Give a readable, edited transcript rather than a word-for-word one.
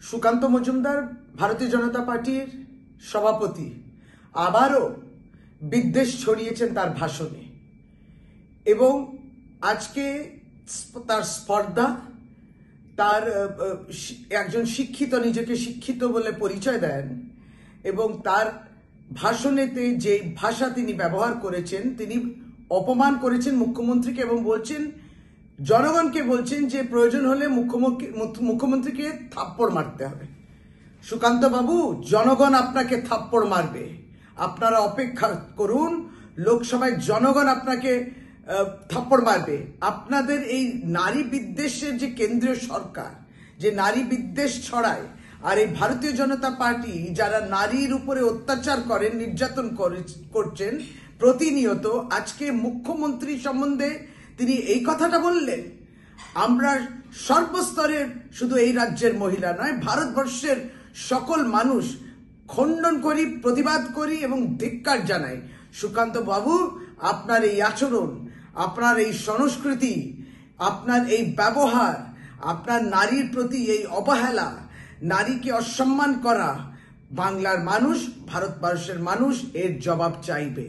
সুকান্ত মজুমদার ভারতীয় জনতা পার্টির সভাপতি আবারও বিদ্বেষ ছড়িয়েছেন তার ভাষণে এবং আজকে তার স্পর্ধা, তার একজন শিক্ষিত, নিজেকে শিক্ষিত বলে পরিচয় দেন এবং তার ভাষণেতে যে ভাষা তিনি ব্যবহার করেছেন, তিনি অপমান করেছেন মুখ্যমন্ত্রীকে এবং বলছেন, জনগণকে বলছেন যে প্রয়োজন হলে মুখ্যমন্ত্রীকে থাপ্পড় মারতে হবে। সুকান্ত বাবু, জনগণ আপনাকে থাপ্পড় মারবে, আপনারা অপেক্ষা করুন। লোকসভায় জনগণ আপনাকে থাপ্পড় মারবে। আপনাদের এই নারী বিদ্বেষের যে কেন্দ্রীয় সরকার যে নারী বিদ্বেষ ছড়ায়, আর এই ভারতীয় জনতা পার্টি যারা নারীর উপরে অত্যাচার করেন, নির্যাতন করছেন প্রতিনিয়ত, আজকে মুখ্যমন্ত্রী সম্বন্ধে তিনি এই কথাটা বললেন। আমরা সর্বস্তরের, শুধু এই রাজ্যের মহিলা নয়, ভারতবর্ষের সকল মানুষ খণ্ডন করি, প্রতিবাদ করি এবং ধিক্কার জানাই। সুকান্ত বাবু, আপনার এই আচরণ, আপনার এই সংস্কৃতি, আপনার এই ব্যবহার, আপনার নারীর প্রতি এই অবহেলা, নারীকে অসম্মান করা, বাংলার মানুষ, ভারতবর্ষের মানুষ এর জবাব চাইবে।